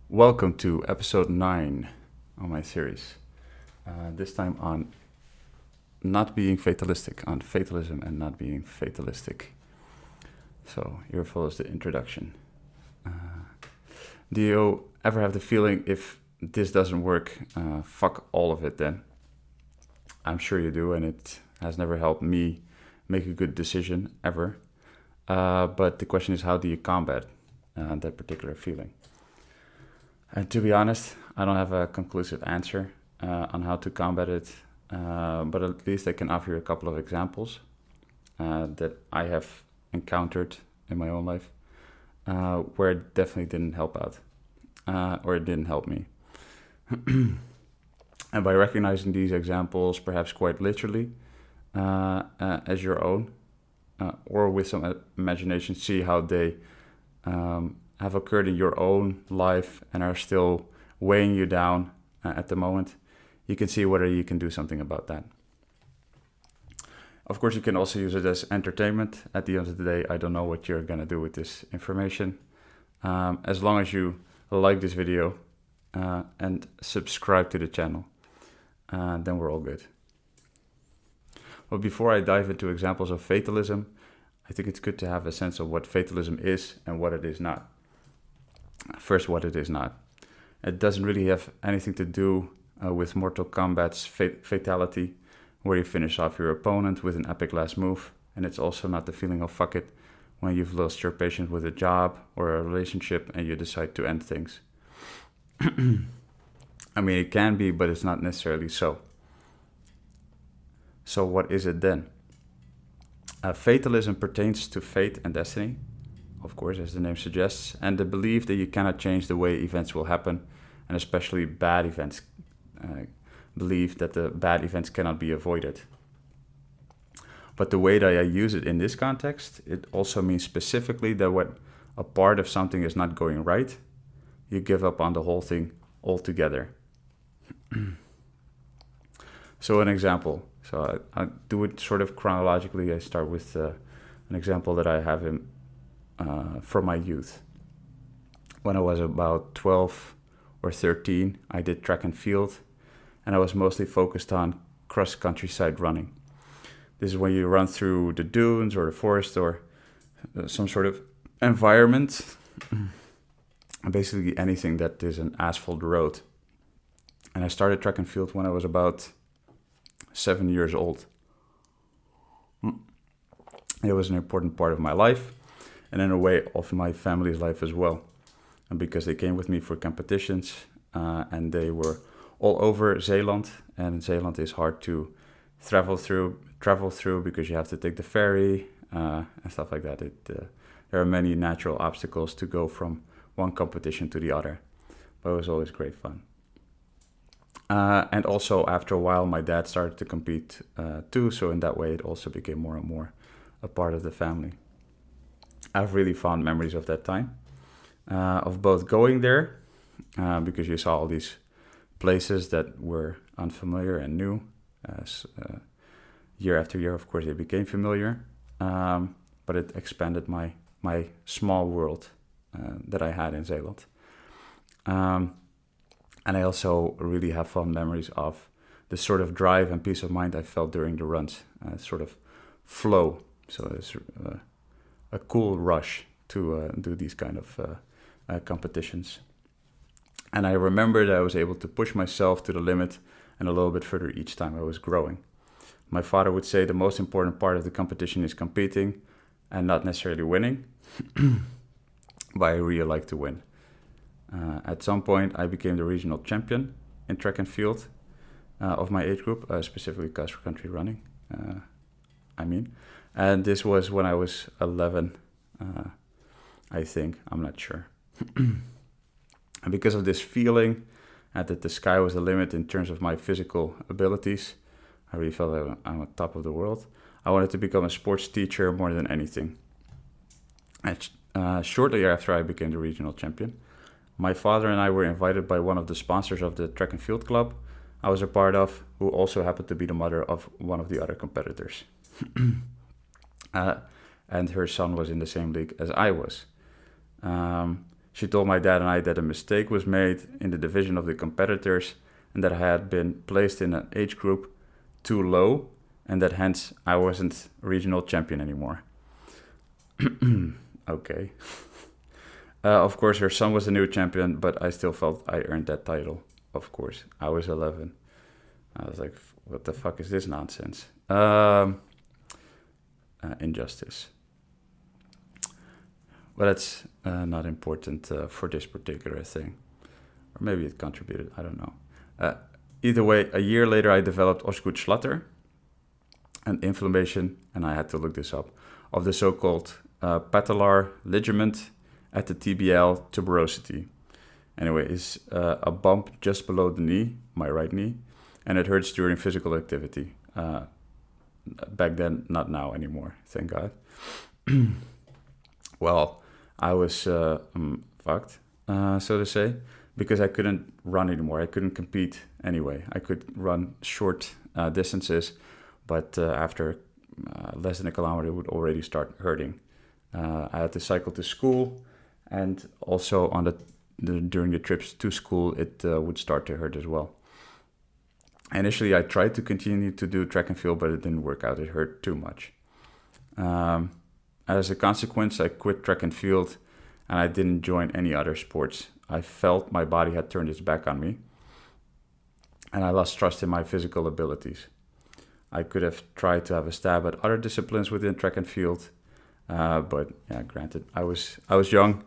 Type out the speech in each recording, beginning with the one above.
Welcome to episode 9 on my series. This time on not being fatalistic, on fatalism and not being fatalistic. So here follows the introduction. Do you ever have the feeling if this doesn't work, fuck all of it then? I'm sure you do, and it has never helped me make a good decision ever. But the question is, how do you combat that particular feeling? And to be honest, I don't have a conclusive answer on how to combat it, but at least I can offer you a couple of examples that I have encountered in my own life where it definitely didn't help out, or it didn't help me. And by recognizing these examples, perhaps quite literally, as your own, or with some imagination, see how they have occurred in your own life and are still weighing you down at the moment, you can see whether you can do something about that. Of course, you can also use it as entertainment. At the end of the day, I don't know what you're going to do with this information. As long as you like this video and subscribe to the channel, then we're all good. But before I dive into examples of fatalism, I think it's good to have a sense of what fatalism is and what it is not. First, what it is not. It doesn't really have anything to do with Mortal Kombat's fatality, where you finish off your opponent with an epic last move, and it's also not the feeling of fuck it when you've lost your patience with a job or a relationship and you decide to end things. I mean, it can be, but it's not necessarily so. So what is it then? Fatalism pertains to fate and destiny, of course, as the name suggests, and the belief that you cannot change the way events will happen, and especially bad events. Belief that the bad events cannot be avoided. But the way that I use it in this context, it also means specifically that when a part of something is not going right, you give up on the whole thing altogether. So an example. So I do it sort of chronologically. I start with an example that I have from my youth. When I was about 12 or 13, I did track and field, and I was mostly focused on cross-countryside running. This is when you run through the dunes or the forest or some sort of environment, basically anything that is an asphalt road. And I started track and field when I was about 7 years old. It was an important part of my life, and in a way of my family's life as well. And because they came with me for competitions, and they were all over Zeeland, and Zeeland is hard to travel through because you have to take the ferry and stuff like that. There are many natural obstacles to go from one competition to the other, but it was always great fun. And also, after a while, my dad started to compete too, so in that way, it also became more and more a part of the family. I have really fond memories of that time, of both going there, because you saw all these places that were unfamiliar and new. Year after year, of course, they became familiar, but it expanded my small world that I had in Zeeland. And I also really have fond memories of the sort of drive and peace of mind I felt during the runs, sort of flow. So it's a cool rush to do these kind of competitions. And I remember that I was able to push myself to the limit and a little bit further each time I was growing. My father would say the most important part of the competition is competing and not necessarily winning, but I really like to win. At some point, I became the regional champion in track and field of my age group, specifically cross-country running, And this was when I was 11, I think. I'm not sure. And because of this feeling that the sky was the limit in terms of my physical abilities, I really felt that I'm on top of the world. I wanted to become a sports teacher more than anything. And shortly after I became the regional champion, my father and I were invited by one of the sponsors of the track and field club I was a part of, who also happened to be the mother of one of the other competitors. And her son was in the same league as I was. She told my dad and I that a mistake was made in the division of the competitors and that I had been placed in an age group too low and that hence I wasn't regional champion anymore. Okay. Of course, her son was the new champion, but I still felt I earned that title. Of course, I was 11. I was like, what the fuck is this nonsense? Injustice. But that's not important for this particular thing. Or maybe it contributed, I don't know. Either way, a year later I developed Osgood-Schlatter, an inflammation, and I had to look this up, of the so-called patellar ligament at the TBL tuberosity. Anyway, it's a bump just below the knee, my right knee, and it hurts during physical activity. Back then, not now anymore, thank God. Well, I was fucked, so to say, because I couldn't run anymore. I couldn't compete anyway. I could run short distances, but after less than a kilometer, it would already start hurting. I had to cycle to school, and also on during the trips to school, it would start to hurt as well. Initially, I tried to continue to do track and field, but it didn't work out. It hurt too much. As a consequence, I quit track and field, and I didn't join any other sports. I felt my body had turned its back on me, and I lost trust in my physical abilities. I could have tried to have a stab at other disciplines within track and field, but yeah, granted, I was young,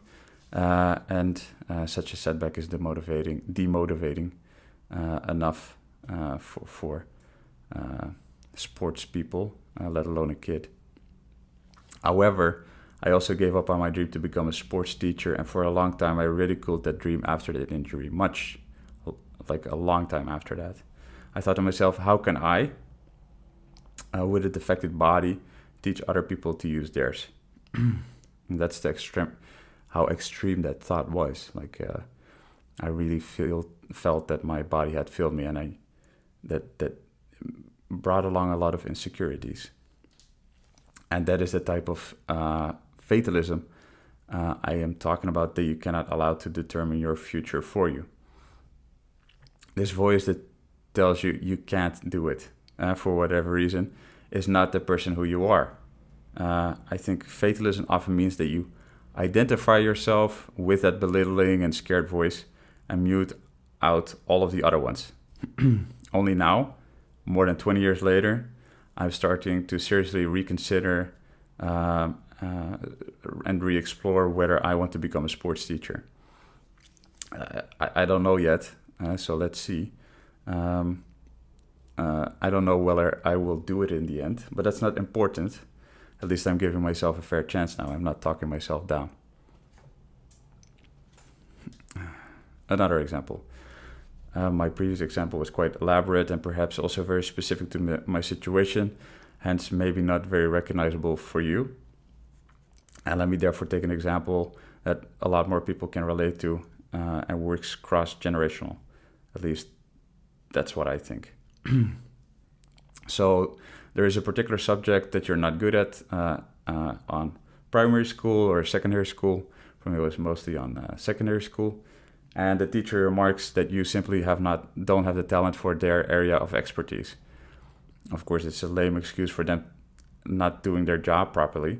and such a setback is demotivating enough for sports people, let alone a kid. However, I also gave up on my dream to become a sports teacher, and for a long time I ridiculed that dream after that injury, like a long time after that. I thought to myself, how can I, with a defective body, teach other people to use theirs? And that's how extreme that thought was. Like, I really felt that my body had failed me, and that brought along a lot of insecurities. And that is the type of fatalism I am talking about, that you cannot allow to determine your future for you. This voice that tells you you can't do it for whatever reason is not the person who you are. I think fatalism often means that you identify yourself with that belittling and scared voice and mute out all of the other ones. Only now, more than 20 years later, I'm starting to seriously reconsider and re-explore whether I want to become a sports teacher. I don't know yet, so let's see. I don't know whether I will do it in the end, but that's not important. At least I'm giving myself a fair chance now. I'm not talking myself down. Another example. My previous example was quite elaborate and perhaps also very specific to my situation, hence maybe not very recognizable for you. And let me therefore take an example that a lot more people can relate to and works cross-generational. At least that's what I think. So there is a particular subject that you're not good at on primary school or secondary school. For me, it was mostly on secondary school. And the teacher remarks that you simply don't have the talent for their area of expertise. Of course, it's a lame excuse for them not doing their job properly.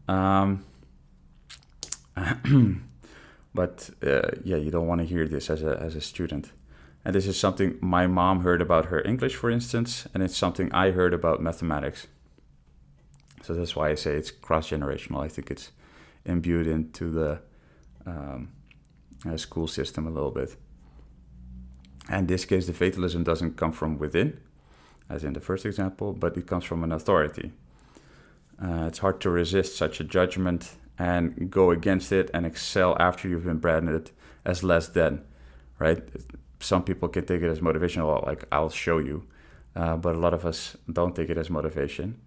But you don't want to hear this as a student. And this is something my mom heard about her English, for instance, and it's something I heard about mathematics. So that's why I say it's cross-generational. I think it's imbued into the school system a little bit. And in this case, the fatalism doesn't come from within, as in the first example, but it comes from an authority. It's hard to resist such a judgment and go against it and excel after you've been branded as less than, right? Some people can take it as motivation, like I'll show you, but a lot of us don't take it as motivation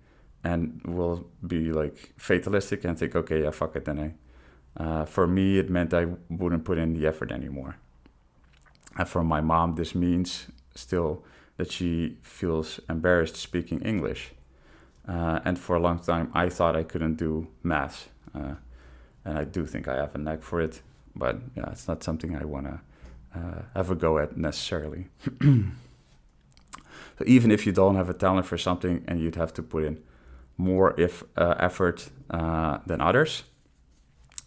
and will be like fatalistic and think, okay, yeah, fuck it, then for me, it meant I wouldn't put in the effort anymore. And for my mom, this means still that she feels embarrassed speaking English. And for a long time, I thought I couldn't do math. And I do think I have a knack for it. but yeah, it's not something I want to have a go at necessarily. So even if you don't have a talent for something and you'd have to put in more effort than others,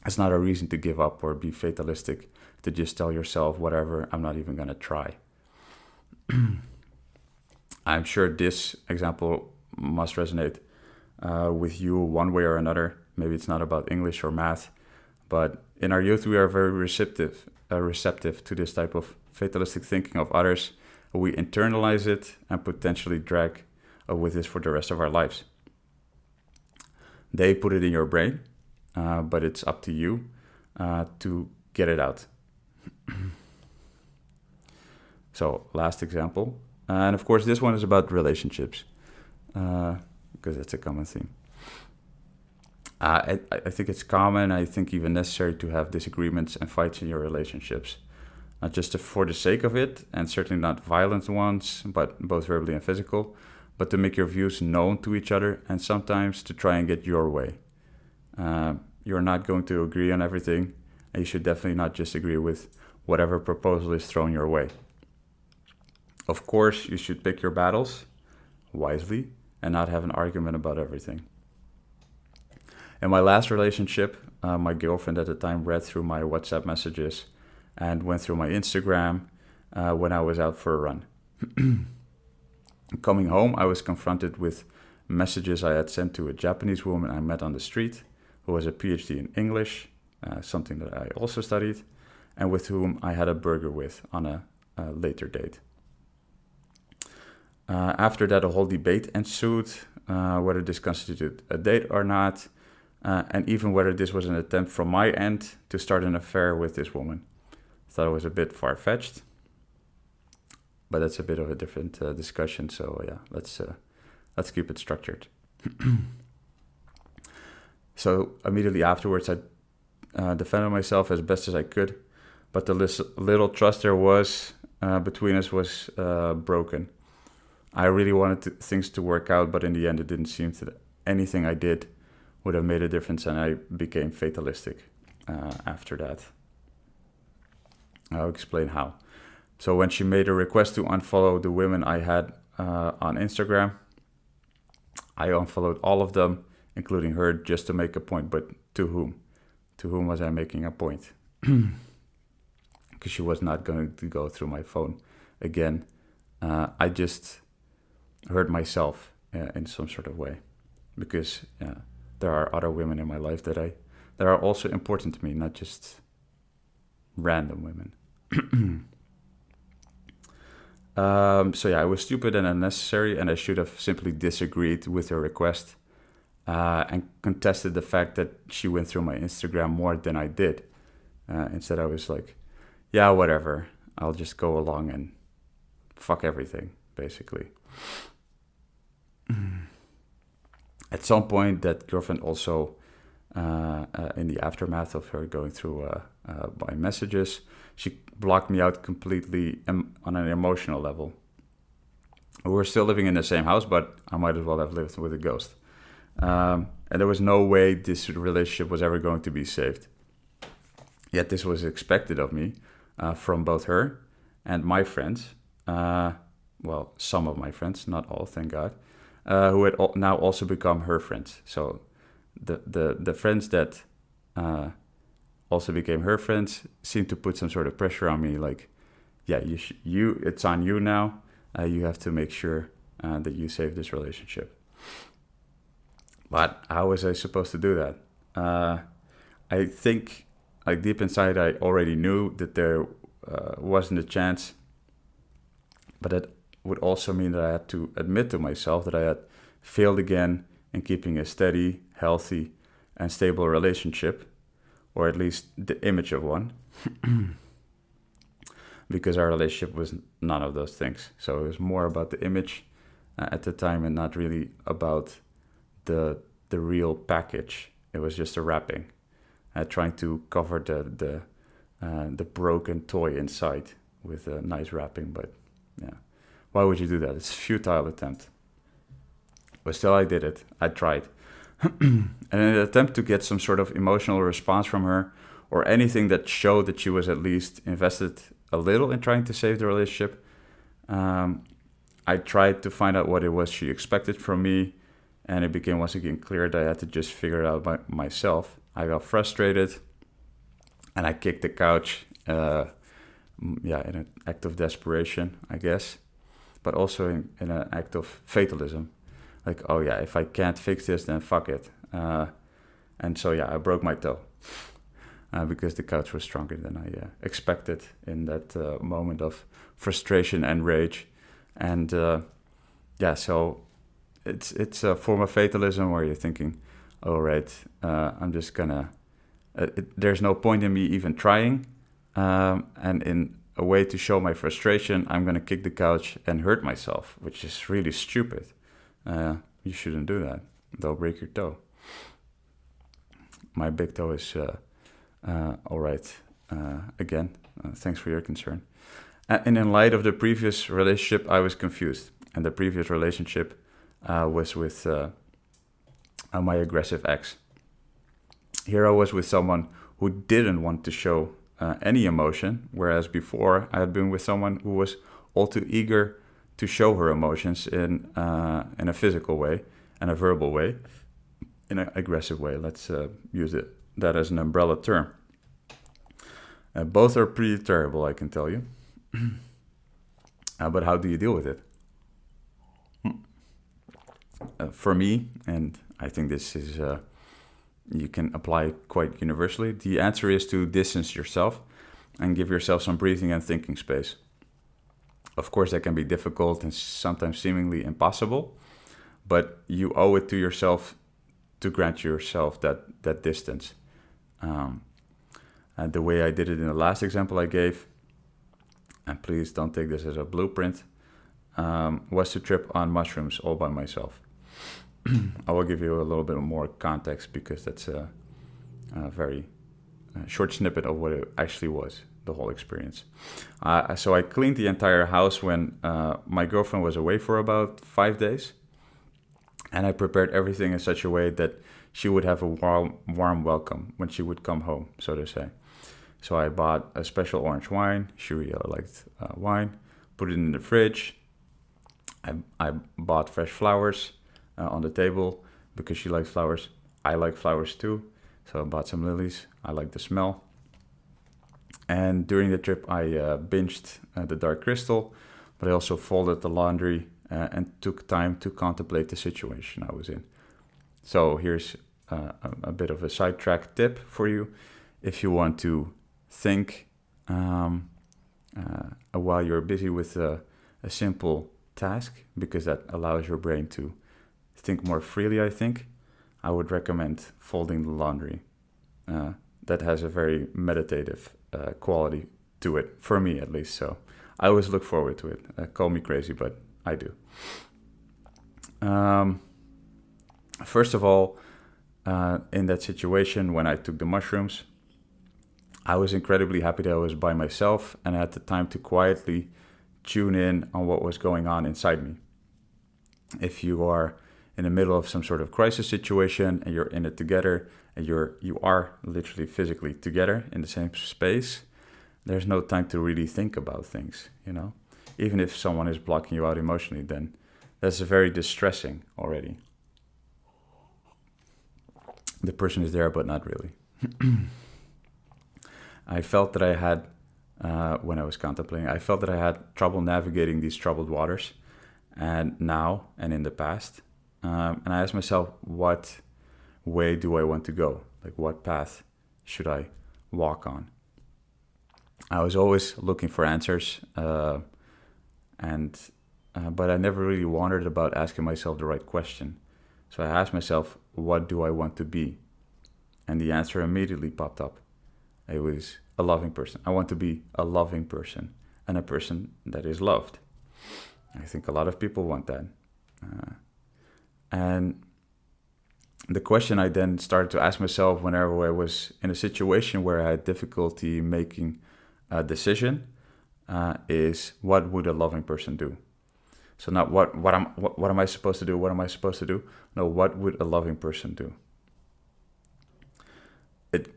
it's not a reason to give up or be fatalistic, to just tell yourself, whatever, I'm not even going to try. I'm sure this example must resonate with you one way or another. Maybe it's not about English or math, but in our youth we are very receptive to this type of fatalistic thinking of others. We internalize it and potentially drag with this for the rest of our lives. They put it in your brain, but it's up to you to get it out. So, last example. And of course, this one is about relationships, because it's a common theme. I think it's common, I think even necessary, to have disagreements and fights in your relationships. Not just for the sake of it, and certainly not violent ones, but both verbally and physical, but to make your views known to each other and sometimes to try and get your way. You're not going to agree on everything, and you should definitely not just agree with whatever proposal is thrown your way. Of course, you should pick your battles wisely and not have an argument about everything. In my last relationship, my girlfriend at the time read through my WhatsApp messages and went through my Instagram when I was out for a run. Coming home, I was confronted with messages I had sent to a Japanese woman I met on the street, who was a PhD in English, something that I also studied, and with whom I had a burger with on a later date. After that, a whole debate ensued, whether this constituted a date or not, and even whether this was an attempt from my end to start an affair with this woman. I thought it was a bit far-fetched, but that's a bit of a different discussion, so yeah, let's keep it structured. So immediately afterwards, I defended myself as best as I could, but the little trust there was between us was broken. I really wanted things to work out, but in the end, it didn't seem that anything I did would have made a difference, and I became fatalistic after that. I'll explain how. So when she made a request to unfollow the women I had on Instagram, I unfollowed all of them, including her, just to make a point. But to whom? To whom was I making a point? Because she was not going to go through my phone again. I just hurt myself in some sort of way, because there are other women in my life that are also important to me, not just random women. So yeah, I was stupid and unnecessary, and I should have simply disagreed with her request and contested the fact that she went through my Instagram more than I did. Instead, I was like, yeah, whatever, I'll just go along and fuck everything, basically. At some point, that girlfriend also, in the aftermath of her going through my messages, she blocked me out completely on an emotional level. We were still living in the same house, but I might as well have lived with a ghost. And there was no way this relationship was ever going to be saved. Yet this was expected of me from both her and my friends. Well, some of my friends, not all, thank God, who had now also become her friends. So the friends that also became her friends seemed to put some sort of pressure on me, like, yeah, it's on you now. You have to make sure that you save this relationship. But how was I supposed to do that? I think, like, deep inside, I already knew that there wasn't a chance. But that would also mean that I had to admit to myself that I had failed again in keeping a steady, healthy, and stable relationship, or at least the image of one. Because our relationship was none of those things. So it was more about the image at the time, and not really about the real package. It was just a wrapping, trying to cover the broken toy inside with a nice wrapping. But yeah, why would you do that? It's a futile attempt. But still, I did it. I tried. And in an attempt to get some sort of emotional response from her, or anything that showed that she was at least invested a little in trying to save the relationship. I tried to find out what it was she expected from me, and it became once again clear that I had to just figure it out by myself. I got frustrated, and I kicked the couch, in an act of desperation, I guess, but also in an act of fatalism. Like, oh yeah, if I can't fix this, then fuck it. And so yeah, I broke my toe because the couch was stronger than I expected in that moment of frustration and rage. And so it's a form of fatalism where you're thinking, all right, I'm just gonna, there's no point in me even trying. And in a way to show my frustration, I'm gonna kick the couch and hurt myself, which is really stupid. You shouldn't do that. They'll break your toe. My big toe is all right. Again, thanks for your concern. And in light of the previous relationship, I was confused. And the previous relationship was with my aggressive ex. Here I was with someone who didn't want to show any emotion, whereas before I had been with someone who was all too eager to show her emotions in a physical way and a verbal way, in an aggressive way. Let's use that as an umbrella term. Both are pretty terrible, I can tell you. But how do you deal with it? For me, and I think this is you can apply quite universally, the answer is to distance yourself and give yourself some breathing and thinking space. Of course, that can be difficult and sometimes seemingly impossible, but you owe it to yourself to grant yourself that distance. And the way I did it in the last example I gave, and please don't take this as a blueprint, was to trip on mushrooms all by myself. I will give you a little bit more context because that's a very short snippet of what it actually was, the whole experience. So I cleaned the entire house when my girlfriend was away for about 5 days. And I prepared everything in such a way that she would have a warm welcome when she would come home, so to say. So I bought a special orange wine. She really liked wine. Put it in the fridge. I bought fresh flowers on the table because she likes flowers. I like flowers too. So I bought some lilies. I like the smell. And during the trip, I binged The Dark Crystal, but I also folded the laundry and took time to contemplate the situation I was in. So here's a bit of a sidetrack tip for you. If you want to think while you're busy with a simple task, because that allows your brain to think more freely, I think, I would recommend folding the laundry. That has a very meditative quality to it, for me at least. So I always look forward to it. Call me crazy, but I do. First of all, in that situation, when I took the mushrooms, I was incredibly happy that I was by myself and I had the time to quietly tune in on what was going on inside me. If you are in the middle of some sort of crisis situation and you're in it together and you are literally physically together in the same space, there's no time to really think about things, you know? Even if someone is blocking you out emotionally, then that's very distressing already. The person is there, but not really. I felt that I had, when I was contemplating, I felt that I had trouble navigating these troubled waters, and now and in the past. And I asked myself, what way do I want to go? Like, what path should I walk on? I was always looking for answers, but I never really wondered about asking myself the right question. So I asked myself, what do I want to be? And the answer immediately popped up. It was a loving person. I want to be a loving person and a person that is loved. I think a lot of people want that. And the question I then started to ask myself whenever I was in a situation where I had difficulty making a decision is, what would a loving person do? So not what am I supposed to do? What am I supposed to do? No, what would a loving person do?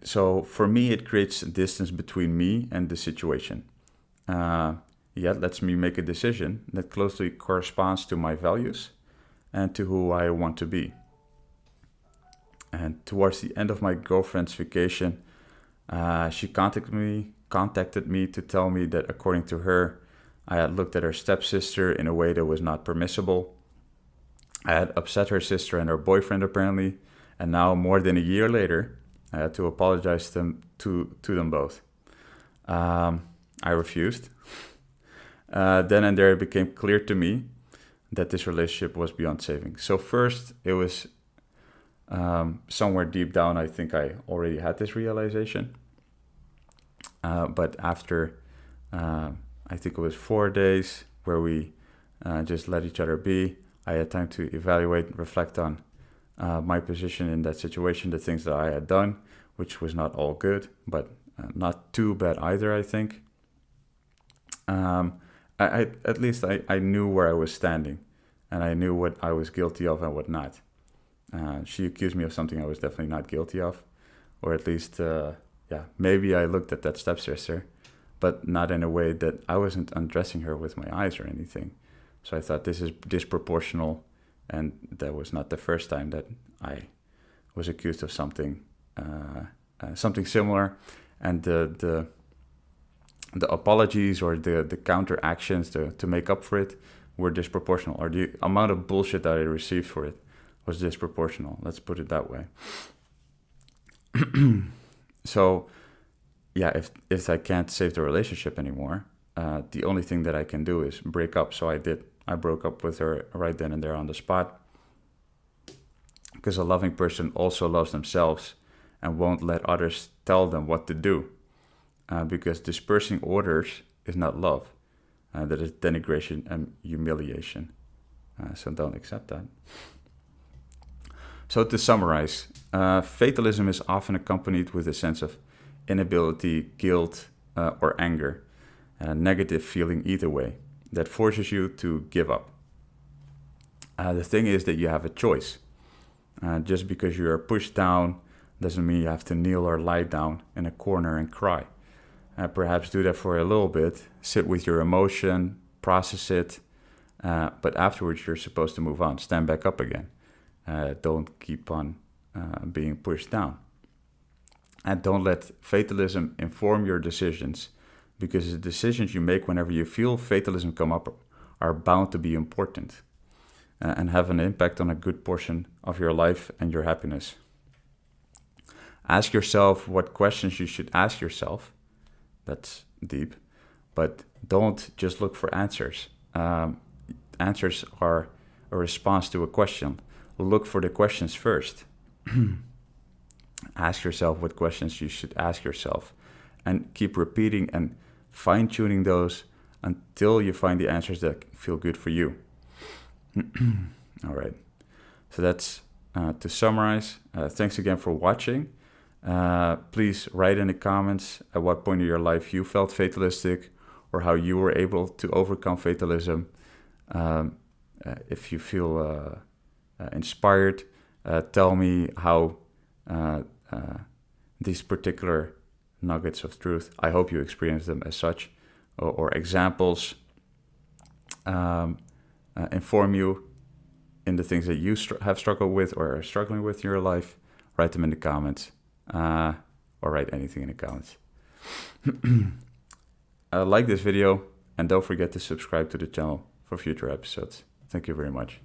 So for me, it creates a distance between me and the situation. It lets me make a decision that closely corresponds to my values and to who I want to be. And towards the end of my girlfriend's vacation, she contacted me to tell me that according to her, I had looked at her stepsister in a way that was not permissible. I had upset her sister and her boyfriend apparently, and now more than a year later, I had to apologize to them both. I refused. Then and there it became clear to me that this relationship was beyond saving. So first, it was somewhere deep down, I think I already had this realization. But after, I think it was 4 days where we just let each other be, I had time to evaluate and reflect on my position in that situation, the things that I had done, which was not all good, but not too bad either, I think. At least I knew where I was standing, and I knew what I was guilty of and what not. She accused me of something I was definitely not guilty of, or at least, maybe I looked at that stepsister, but not in a way that I wasn't undressing her with my eyes or anything. So I thought this is disproportional, and that was not the first time that I was accused of something similar, and the apologies or the counter actions to make up for it were disproportional, or the amount of bullshit that I received for it was disproportional. Let's put it that way. So, if I can't save the relationship anymore, the only thing that I can do is break up. So I did. I broke up with her right then and there on the spot, because a loving person also loves themselves and won't let others tell them what to do, because dispersing orders is not love. That is denigration and humiliation. So don't accept that. So to summarize, fatalism is often accompanied with a sense of inability, guilt, or anger, and a negative feeling either way that forces you to give up. The thing is that you have a choice. Just because you are pushed down doesn't mean you have to kneel or lie down in a corner and cry. Perhaps do that for a little bit, sit with your emotion, process it, but afterwards you're supposed to move on, stand back up again. Don't keep on being pushed down. And don't let fatalism inform your decisions, because the decisions you make whenever you feel fatalism come up are bound to be important and have an impact on a good portion of your life and your happiness. Ask yourself what questions you should ask yourself. That's deep, but don't just look for answers. Answers are a response to a question. Look for the questions first. Ask yourself what questions you should ask yourself, and keep repeating and fine-tuning those until you find the answers that feel good for you. All right. So that's to summarize. Thanks again for watching. Please write in the comments at what point in your life you felt fatalistic, or how you were able to overcome fatalism. If you feel inspired, tell me how these particular nuggets of truth, I hope you experience them as such, or examples inform you in the things that you have struggled with or are struggling with in your life. Write them in the comments, or write anything in the comments. Like this video, and don't forget to subscribe to the channel for future episodes. Thank you very much.